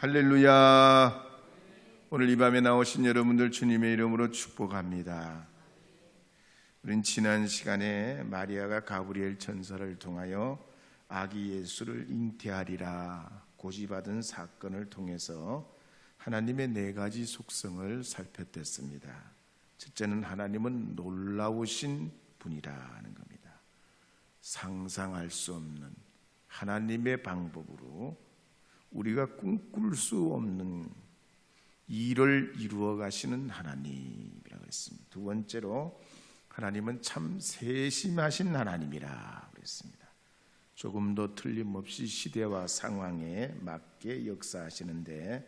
할렐루야. 오늘 이 밤에 나오신 여러분들 주님의 이름으로 축복합니다. 우린 지난 시간에 마리아가 가브리엘 천사를 통하여 아기 예수를 잉태하리라 고지받은 사건을 통해서 하나님의 네 가지 속성을 살펴봤습니다. 첫째는 하나님은 놀라우신 분이라는 겁니다. 상상할 수 없는 하나님의 방법으로 우리가 꿈꿀 수 없는 일을 이루어 가시는 하나님이라고 했습니다. 두 번째로 하나님은 참 세심하신 하나님이라 그랬습니다. 조금도 틀림없이 시대와 상황에 맞게 역사하시는데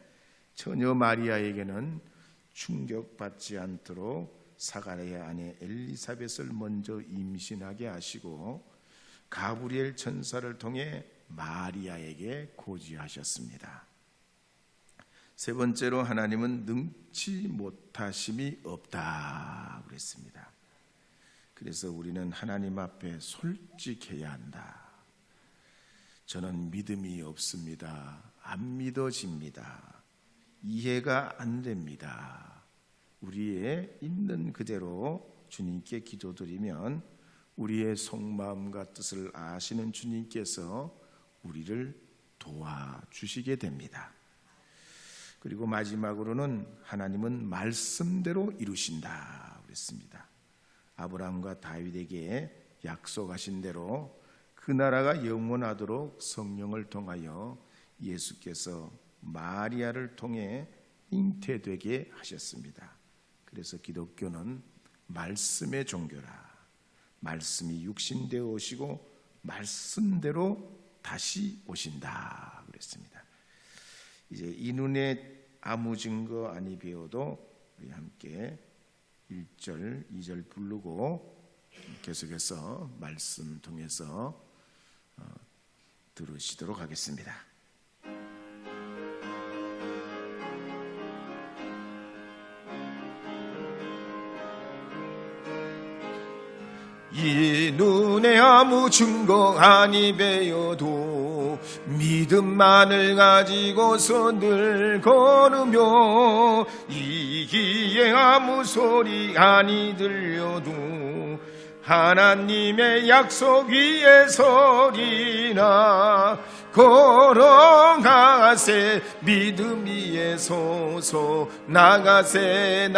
처녀 마리아에게는 충격받지 않도록 사가랴의 아내 엘리사벳을 먼저 임신하게 하시고 가브리엘 천사를 통해 마리아에게 고지하셨습니다. 세 번째로 하나님은 능치 못하심이 없다 그랬습니다. 그래서 우리는 하나님 앞에 솔직해야 한다. 저는 믿음이 없습니다. 안 믿어집니다. 이해가 안 됩니다. 우리의 있는 그대로 주님께 기도드리면 우리의 속마음과 뜻을 아시는 주님께서 우리를 도와주시게 됩니다. 그리고 마지막으로는 하나님은 말씀대로 이루신다 그랬습니다. 아브라함과 다윗에게 약속하신 대로 그 나라가 영원하도록 성령을 통하여 예수께서 마리아를 통해 잉태되게 하셨습니다. 그래서 기독교는 말씀의 종교라. 말씀이 육신되어 오시고 말씀대로 다시 오신다 그랬습니다. 이제 이 눈에 아무 증거 아니 배워도 우리 함께 1절, 2절 부르고 계속해서 말씀 통해서 들으시도록 하겠습니다. 이 눈에 아무 증거 아니 배워도 믿음만을 가지고서 늘 걸으며 이 귀에 아무 소리 아니 들려도 하나님의 약속 위에 서리나 걸어가세 믿음 위에 서서 나가세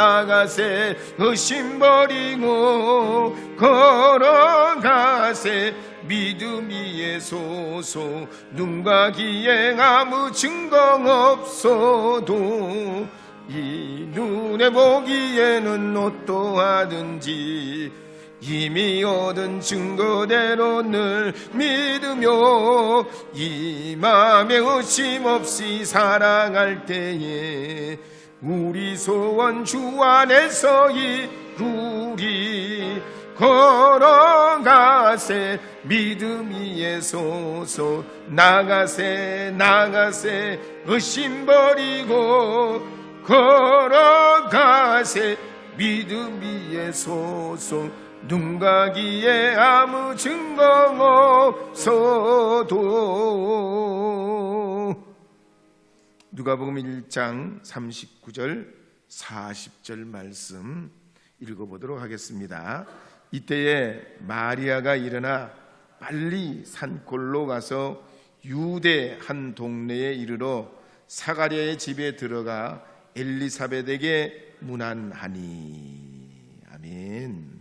의심 버리고 걸어가세 믿음 위에 서서 눈과 귀에 아무 증거 없어도 이 눈에 보기에는 어떠하든지 이미 얻은 증거대로 늘 믿으며 이 맘에 의심 없이 살아갈 때에 우리 소원 주 안에서 이루리 걸어가세 믿음 위에 서서 나가세 의심 버리고 걸어가세 믿음 위에 서서 눈과 귀에 아무 증거 없어도. 누가복음 1장 39절 40절 말씀 읽어보도록 하겠습니다. 이때에 마리아가 일어나 빨리 산골로 가서 유대 한 동네에 이르러 사가랴의 집에 들어가 엘리사벳에게 문안하니. 아멘.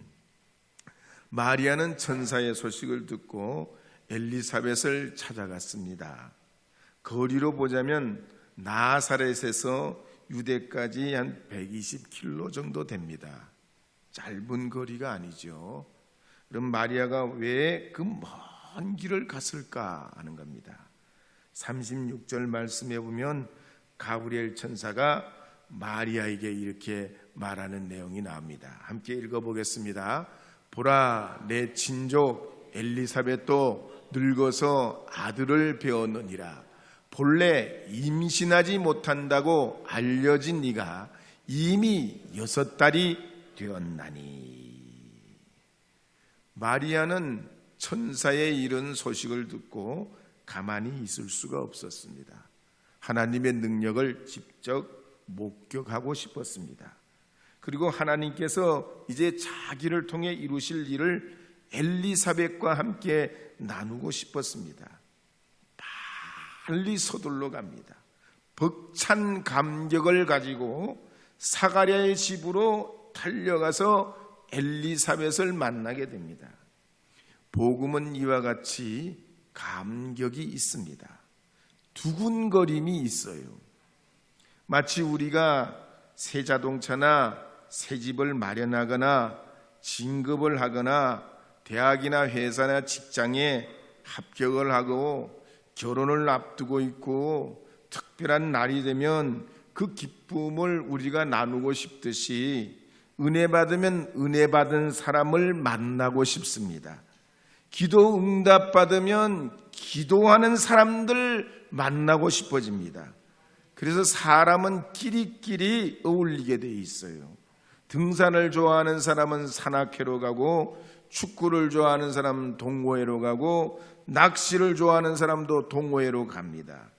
마리아는 천사의 소식을 듣고 엘리사벳을 찾아갔습니다. 거리로 보자면 나사렛에서 유대까지 한 120km 정도 됩니다. 짧은 거리가 아니죠. 그럼 마리아가 왜 그 먼 길을 갔을까 하는 겁니다. 36절 말씀에 보면 가브리엘 천사가 마리아에게 이렇게 말하는 내용이 나옵니다. 함께 읽어보겠습니다. 보라, 내 친족 엘리사벳도 늙어서 아들을 배웠느니라. 본래 임신하지 못한다고 알려진 네가 이미 6달이 되었나니. 마리아는 천사의 이런 소식을 듣고 가만히 있을 수가 없었습니다. 하나님의 능력을 직접 목격하고 싶었습니다. 그리고 하나님께서 이제 자기를 통해 이루실 일을 엘리사벳과 함께 나누고 싶었습니다. 빨리 서둘러 갑니다. 벅찬 감격을 가지고 사가랴의 집으로 달려가서 엘리사벳을 만나게 됩니다. 복음은 이와 같이 감격이 있습니다. 두근거림이 있어요. 마치 우리가 새 자동차나 새 집을 마련하거나 진급을 하거나 대학이나 회사나 직장에 합격을 하고 결혼을 앞두고 있고 특별한 날이 되면 그 기쁨을 우리가 나누고 싶듯이 은혜 받으면 은혜 받은 사람을 만나고 싶습니다. 기도 응답 받으면 기도하는 사람들 만나고 싶어집니다. 그래서 사람은 끼리끼리 어울리게 돼 있어요. 등산을 좋아하는 사람은 산악회로 가고, 축구를 좋아하는 사람은 동호회로 가고, 낚시를 좋아하는 사람도 동호회로 갑니다.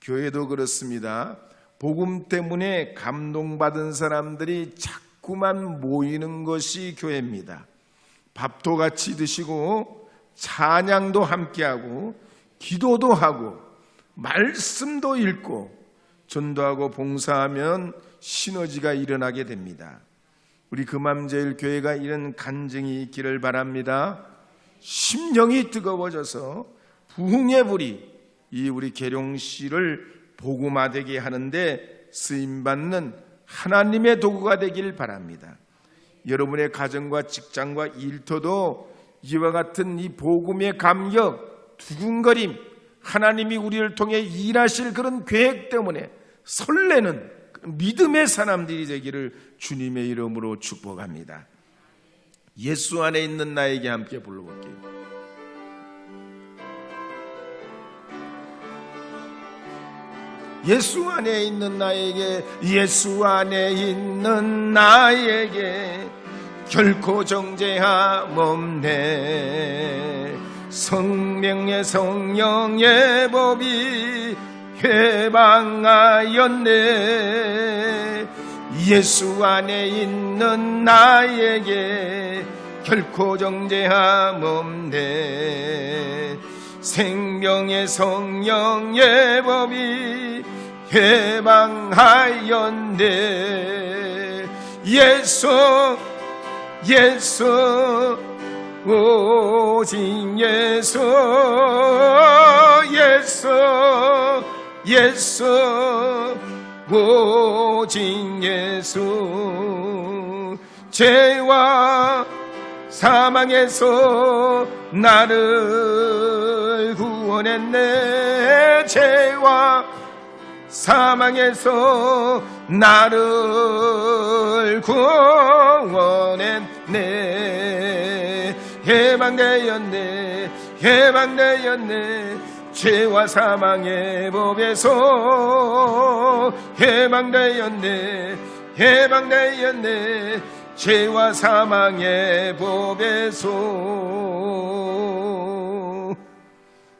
교회도 그렇습니다. 복음 때문에 감동받은 사람들이 자꾸만 모이는 것이 교회입니다. 밥도 같이 드시고 찬양도 함께하고 기도도 하고 말씀도 읽고 전도하고 봉사하면 시너지가 일어나게 됩니다. 우리 금암제일교회가 이런 간증이 있기를 바랍니다. 심령이 뜨거워져서 부흥의 불이 이 우리 계룡시를 복음화되게 하는데 쓰임받는 하나님의 도구가 되길 바랍니다. 여러분의 가정과 직장과 일터도 이와 같은 이 복음의 감격, 두근거림, 하나님이 우리를 통해 일하실 그런 계획 때문에 설레는 믿음의 사람들이 되기를 주님의 이름으로 축복합니다. 예수 안에 있는 나에게 함께 불러볼게요. 예수 안에 있는 나에게, 예수 안에 있는 나에게 결코 정죄함 없네. 성령의 성령의 법이 해방하였네. 예수 안에 있는 나에게 결코 정죄함 없네. 생명의 성령의 법이 해방하였네. 예수 예수 오직 예수 예수 예수 오직 예수. 죄와 사망에서 나를 구원했네. 죄와 사망에서 나를 구원했네. 해방되었네. 해방되었네. 죄와 사망의 법에서 해방되었네. 해방되었네. 죄와 사망의 법에서.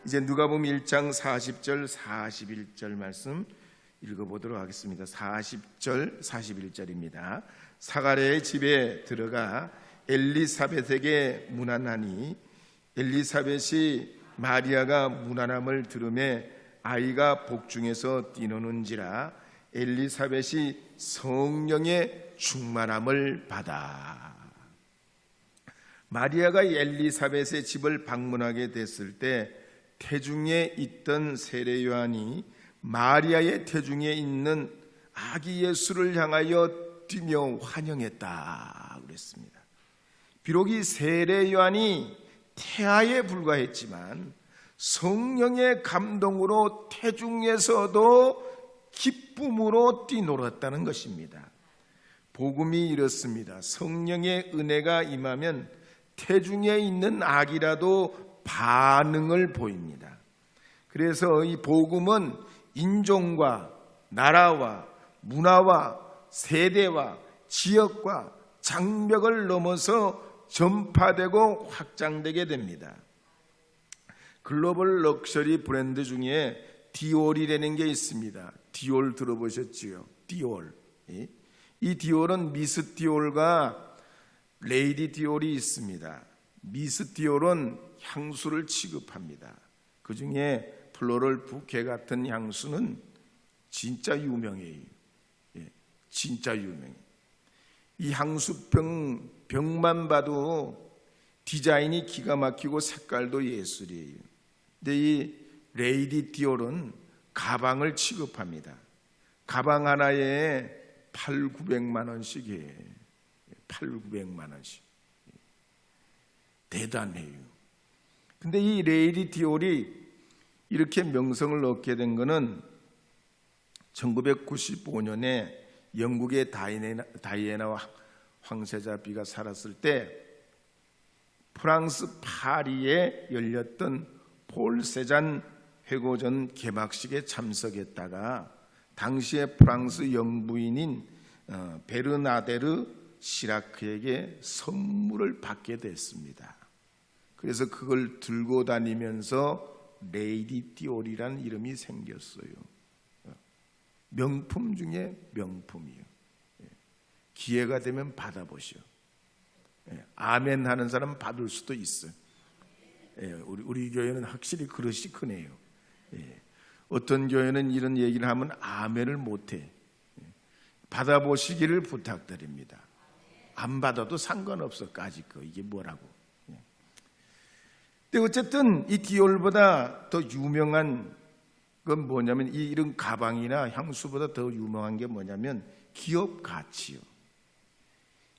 이제 누가복음 1장 40절 41절 말씀 읽어보도록 하겠습니다. 40절 41절입니다. 사가랴의 집에 들어가 엘리사벳에게 문안하니 엘리사벳이 마리아가 문안함을 들으매 아이가 복중에서 뛰노는지라 엘리사벳이 성령의 충만함을 받아. 마리아가 엘리사벳의 집을 방문하게 됐을 때 태중에 있던 세례 요한이 마리아의 태중에 있는 아기 예수를 향하여 뛰며 환영했다 그랬습니다. 비록 이 세례 요한이 태아에 불과했지만 성령의 감동으로 태중에서도 기쁨으로 뛰놀았다는 것입니다. 복음이 이렇습니다. 성령의 은혜가 임하면 태중에 있는 아기라도 반응을 보입니다. 그래서 이 복음은 인종과 나라와 문화와 세대와 지역과 장벽을 넘어서 전파되고 확장되게 됩니다. 글로벌 럭셔리 브랜드 중에 디올이라는 게 있습니다. 디올 들어보셨지요? 디올. 이 디올은 미스 디올과 레이디 디올이 있습니다. 미스 디올은 향수를 취급합니다. 그 중에 플로럴 부케 같은 향수는 진짜 유명해요. 진짜 유명해요. 이 향수 병만 봐도 디자인이 기가 막히고 색깔도 예술이에요. 근데 이 레이디 디올은 가방을 취급합니다. 가방 하나에 800~900만 원씩이에요. 800~900만 원씩. 대단해요. 근데 이 레이디 디올이 이렇게 명성을 얻게 된 것은 1995년에 영국의 다이애나 황세자비가 살았을 때 프랑스 파리에 열렸던 폴 세잔 회고전 개막식에 참석했다가 당시의 프랑스 영부인인 베르나데르 시라크에게 선물을 받게 됐습니다. 그래서 그걸 들고 다니면서 레이디 디올이라는 이름이 생겼어요. 명품 중에 명품이요. 기회가 되면 받아보시오. 아멘 하는 사람 받을 수도 있어요. 우리 교회는 확실히 그릇이 크네요. 어떤 교회는 이런 얘기를 하면 아멘을 못해. 받아보시기를 부탁드립니다. 안 받아도 상관없어. 까짓 거 이게 뭐라고. 근데 어쨌든 이 디올보다 더 유명한 건 뭐냐면 이런 가방이나 향수보다 더 유명한 게 뭐냐면 기업 가치요.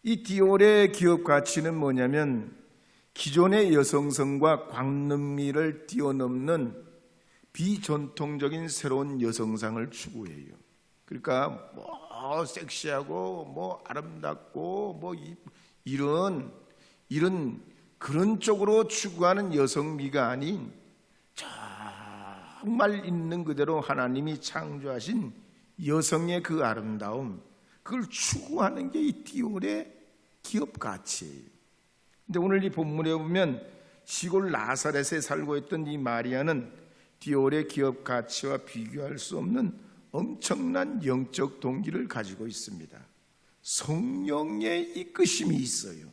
이 디올의 기업 가치는 뭐냐면 기존의 여성성과 광능미를 뛰어넘는 비전통적인 새로운 여성상을 추구해요. 그러니까 뭐 섹시하고 뭐 아름답고 뭐 이런 그런 쪽으로 추구하는 여성미가 아닌 정말 있는 그대로 하나님이 창조하신 여성의 그 아름다움, 그걸 추구하는 게 이 디올의 기업 가치예요. 근데 오늘 이 본문에 보면 시골 나사렛에 살고 있던 이 마리아는 디올의 기업 가치와 비교할 수 없는 엄청난 영적 동기를 가지고 있습니다. 성령의 이끄심이 있어요.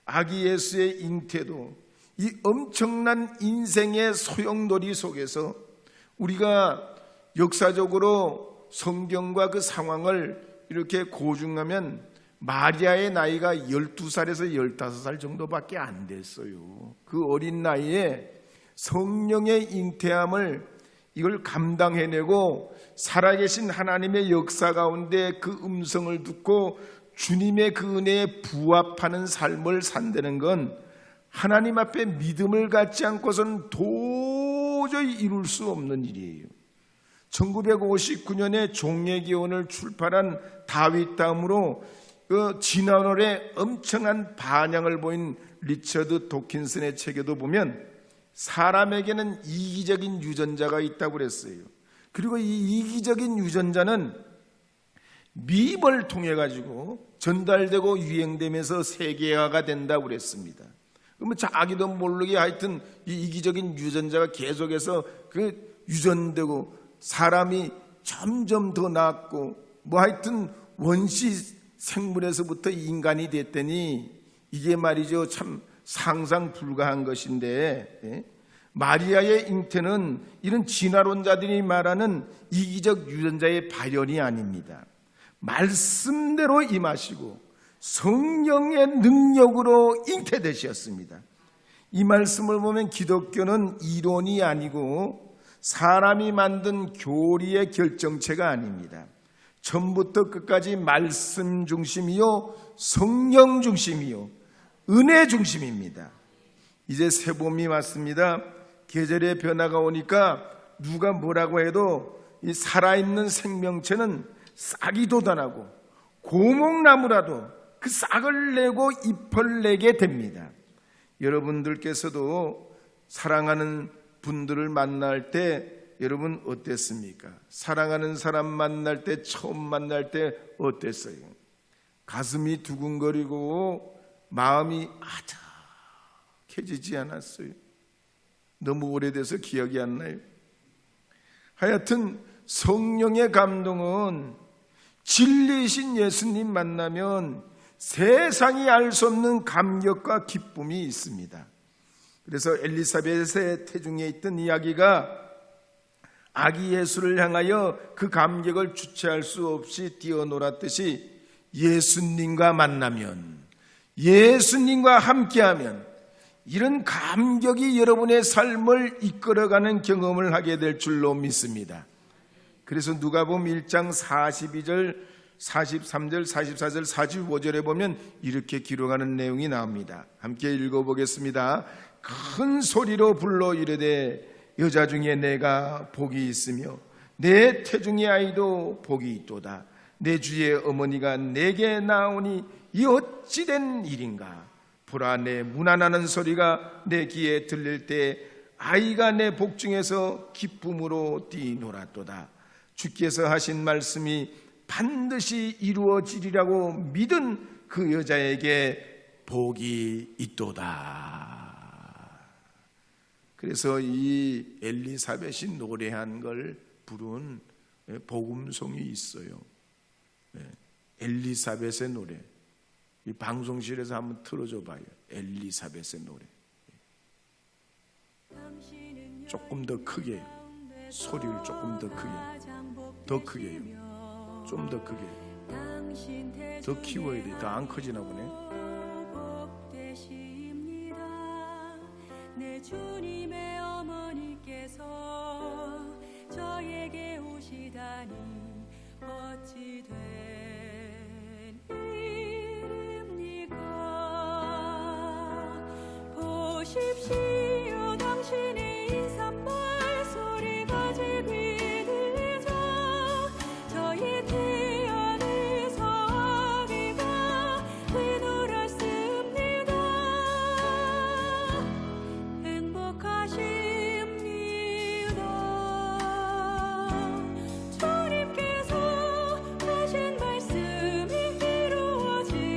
아기 예수의 잉태도 이 엄청난 인생의 소용돌이 속에서 우리가 역사적으로 성경과 그 상황을 이렇게 고증하면 마리아의 나이가 12살에서 15살 정도밖에 안 됐어요. 그 어린 나이에 성령의 잉태함을 이걸 감당해내고 살아계신 하나님의 역사 가운데 그 음성을 듣고 주님의 그 은혜에 부합하는 삶을 산다는 건 하나님 앞에 믿음을 갖지 않고서는 도저히 이룰 수 없는 일이에요. 1959년에 종례기원을 출판한 다윗 다음으로 그 지난월에 엄청난 반향을 보인 리처드 도킨슨의 책에도 보면 사람에게는 이기적인 유전자가 있다고 그랬어요. 그리고 이 이기적인 유전자는 미입을 통해 가지고 전달되고 유행되면서 세계화가 된다고 그랬습니다. 그러면 자기도 모르게 하여튼 이 이기적인 유전자가 계속해서 그 유전되고 사람이 점점 더 낫고 뭐 하여튼 원시 생물에서부터 인간이 됐더니 이게 말이죠 참 상상 불가한 것인데 마리아의 잉태는 이런 진화론자들이 말하는 이기적 유전자의 발현이 아닙니다. 말씀대로 임하시고 성령의 능력으로 잉태되셨습니다. 이 말씀을 보면 기독교는 이론이 아니고 사람이 만든 교리의 결정체가 아닙니다. 처음부터 끝까지 말씀 중심이요 성령 중심이요 은혜 중심입니다. 이제 새봄이 왔습니다. 계절의 변화가 오니까 누가 뭐라고 해도 이 살아있는 생명체는 싹이 돋아나고 고목나무라도 그 싹을 내고 잎을 내게 됩니다. 여러분들께서도 사랑하는 분들을 만날 때 여러분 어땠습니까? 사랑하는 사람 만날 때 처음 만날 때 어땠어요? 가슴이 두근거리고 마음이 아득해지지 않았어요? 너무 오래돼서 기억이 안 나요. 하여튼 성령의 감동은 진리이신 예수님 만나면 세상이 알 수 없는 감격과 기쁨이 있습니다. 그래서 엘리사벳의 태중에 있던 이야기가 아기 예수를 향하여 그 감격을 주체할 수 없이 뛰어놀았듯이 예수님과 만나면, 예수님과 함께하면 이런 감격이 여러분의 삶을 이끌어가는 경험을 하게 될 줄로 믿습니다. 그래서 누가복음 1장 42절, 43절, 44절, 45절에 보면 이렇게 기록하는 내용이 나옵니다. 함께 읽어보겠습니다. 큰 소리로 불러 이르되 여자 중에 내가 복이 있으며 내 태중의 아이도 복이 있도다. 내 주의 어머니가 내게 나오니 이 어찌된 일인가. 보라, 내 문안하는 소리가 내 귀에 들릴 때 아이가 내 복중에서 기쁨으로 뛰놀았도다. 주께서 하신 말씀이 반드시 이루어지리라고 믿은 그 여자에게 복이 있도다. 그래서 이 엘리사벳이 노래한 걸 부른 복음송이 있어요. 엘리사벳의 노래. 이 방송실에서 한번 틀어줘 봐요. 엘리사벳의 노래. 조금 더 크게, 소리를 조금 더 크게, 더 크게요. 좀 더 크게. 더 키워야 돼. 더 안 커지나 보네. 내 주님의 어머니께서 저에게 오시다니 어찌 된 일입니까. 보십시오, 당신의 인삿말 소리가 제 귀에 들리죠. 저희 태안에서 아기가 뛰놀았습니다. 주님께서 하신 말씀이 이루어지리라고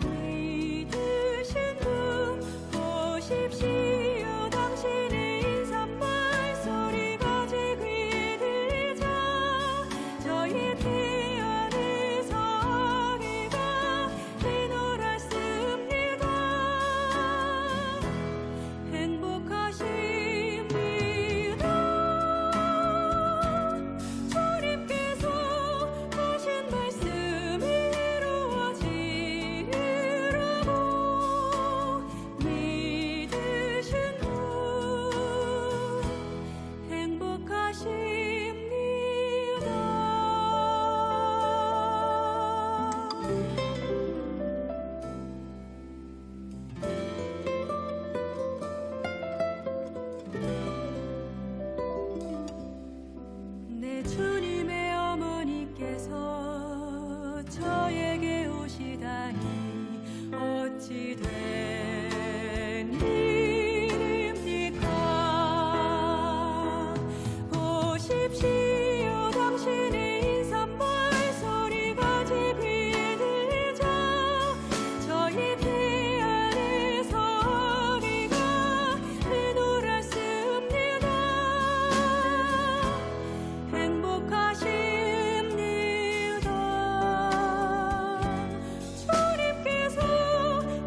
믿으신 분 보십시오. 당신의 인삿말 소리가 제 귀에 들리자 저희 태안에서 아기가 뛰놀았습니다. 행복하십니다. 주님께서 하신 말씀이 이루어지리라고 믿으신 분 행복하십니다. 내 주님의 어머니께서 저에게 오시다니 어찌 된 일입니까. 보십시오, 당신의 인삿말 소리가 제 귀에 들리자 저희 태안에서 아기가 뛰놀았습니다. 행복하십니다. 주님께서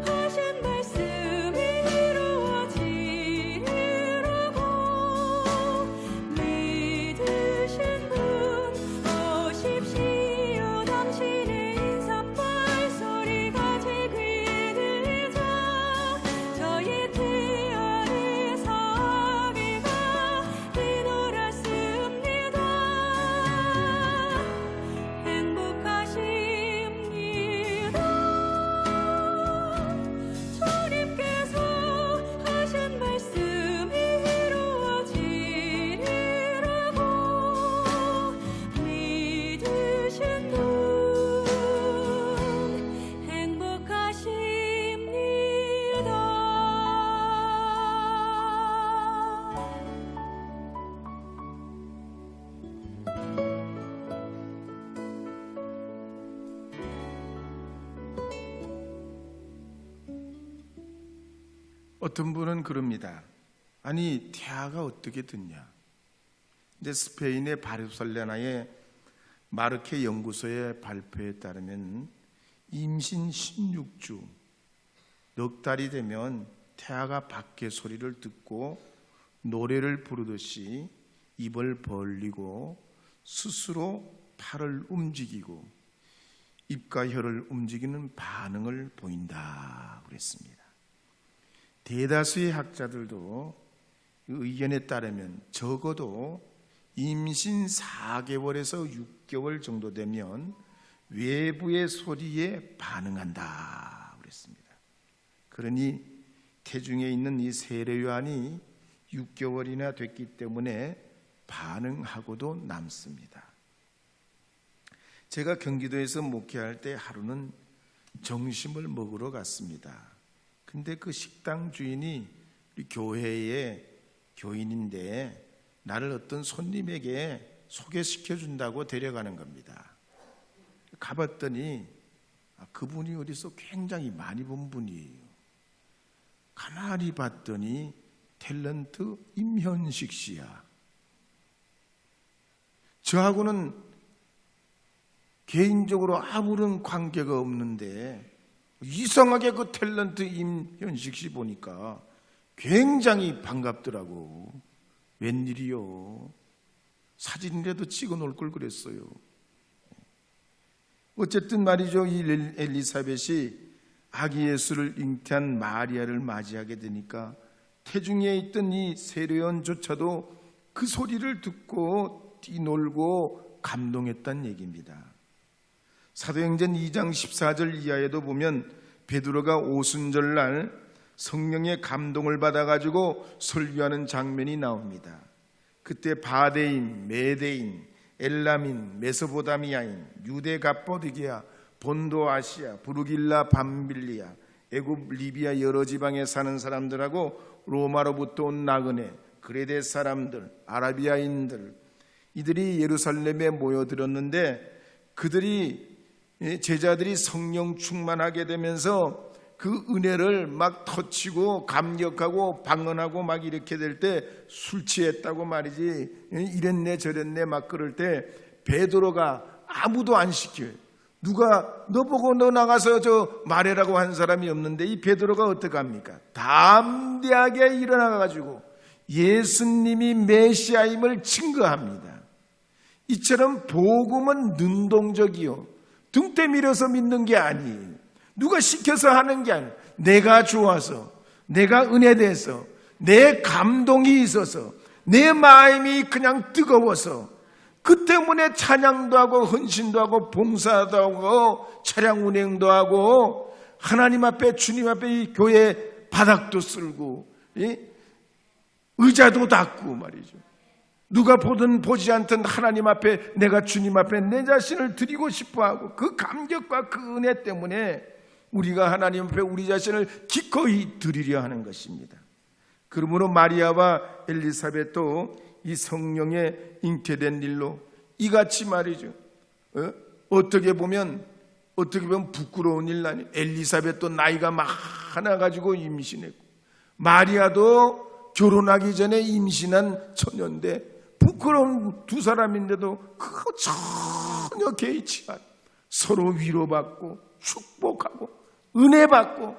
하신 말씀이 이루어지리라고 믿으신 분 보십시오. 당신의 인삿말 소리가 제 귀에 들리자 저희 태안에서 아기가 뛰놀았습니다. 행복하십니다. 주님께서 하신 말씀이 이루어지리라고 믿으신 분 행복하십니다. 어떤 분은 그럽니다. 아니 태아가 어떻게 듣냐? 근데 스페인의 바르셀로나의 마르케 연구소의 발표에 따르면 임신 16주 넉 달이 되면 태아가 밖의 소리를 듣고 노래를 부르듯이 입을 벌리고 스스로 팔을 움직이고 입과 혀를 움직이는 반응을 보인다 그랬습니다. 대다수의 학자들도 의견에 따르면 적어도 임신 4개월에서 6개월 정도 되면 외부의 소리에 반응한다 그랬습니다. 그러니 태중에 있는 이 세례요한이 6개월이나 됐기 때문에 반응하고도 남습니다. 제가 경기도에서 목회할 때 하루는 점심을 먹으러 갔습니다. 근데 그 식당 주인이 우리 교회의 교인인데 나를 어떤 손님에게 소개시켜 준다고 데려가는 겁니다. 가봤더니 그분이 어디서 굉장히 많이 본 분이에요. 가만히 봤더니 탤런트 임현식 씨야. 저하고는 개인적으로 아무런 관계가 없는데 이상하게 그 탤런트 임현식 씨 보니까 굉장히 반갑더라고. 웬일이요? 사진이라도 찍어 놓을 걸 그랬어요. 어쨌든 말이죠. 이 엘리사벳이 아기 예수를 잉태한 마리아를 맞이하게 되니까 태중에 있던 이 세례요한조차도 그 소리를 듣고 뛰놀고 감동했다는 얘기입니다. 사도행전 2장 14절 이하에도 보면 베드로가 오순절날 성령의 감동을 받아가지고 설교하는 장면이 나옵니다. 그때 바데인, 메데인, 엘라민, 메소포타미아인, 유대 갑보드기아, 본도 아시아, 부르길라, 밤빌리아, 애굽, 리비아 여러 지방에 사는 사람들하고 로마로부터 온 나그네, 그레데 사람들, 아라비아인들, 이들이 예루살렘에 모여들었는데 그들이 제자들이 성령 충만하게 되면서 그 은혜를 막 터치고 감격하고 방언하고 막 이렇게 될 때 술 취했다고 말이지, 이랬네 저랬네 막 그럴 때 베드로가 아무도 안 시켜요. 누가 너 보고 너 나가서 저 말해라고 한 사람이 없는데 이 베드로가 어떡합니까? 담대하게 일어나가지고 예수님이 메시아임을 증거합니다. 이처럼 복음은 능동적이요, 등대 밀어서 믿는 게 아니에요. 누가 시켜서 하는 게 아니에요. 내가 좋아서, 내가 은혜돼서, 내 감동이 있어서, 내 마음이 그냥 뜨거워서, 그 때문에 찬양도 하고 헌신도 하고 봉사도 하고 차량 운행도 하고 하나님 앞에, 주님 앞에 이 교회 바닥도 쓸고 의자도 닦고 말이죠. 누가 보든 보지 않든 하나님 앞에, 내가 주님 앞에 내 자신을 드리고 싶어하고 그 감격과 그 은혜 때문에 우리가 하나님 앞에 우리 자신을 기꺼이 드리려 하는 것입니다. 그러므로 마리아와 엘리사벳도 이 성령에 잉태된 일로 이같이 말이죠, 어떻게 보면 부끄러운 일 아니에요. 엘리사벳도 나이가 많아가지고 임신했고 마리아도 결혼하기 전에 임신한 처녀인데 부끄러운 두 사람인데도 그거 전혀 개의치 않고 서로 위로받고 축복하고 은혜받고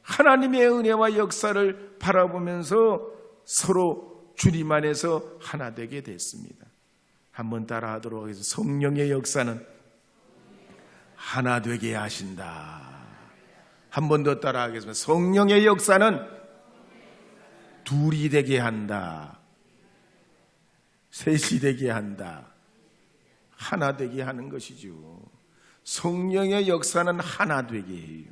하나님의 은혜와 역사를 바라보면서 서로 주님 안에서 하나 되게 됐습니다. 한번 따라하도록 하겠습니다. 성령의 역사는 하나 되게 하신다. 한 번 더 따라하겠습니다. 성령의 역사는 둘이 되게 한다. 셋이 되게 한다. 하나 되게 하는 것이죠. 성령의 역사는 하나 되게 해요.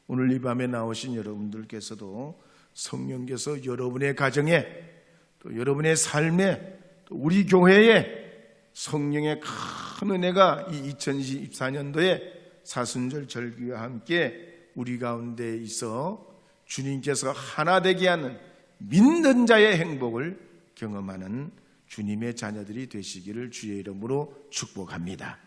오늘 이 밤에 나오신 여러분들께서도 성령께서 여러분의 가정에, 또 여러분의 삶에, 또 우리 교회에 성령의 큰 은혜가 이 2024년도에 사순절 절기와 함께 우리 가운데 있어 주님께서 하나 되게 하는 믿는 자의 행복을 경험하는 주님의 자녀들이 되시기를 주의 이름으로 축복합니다.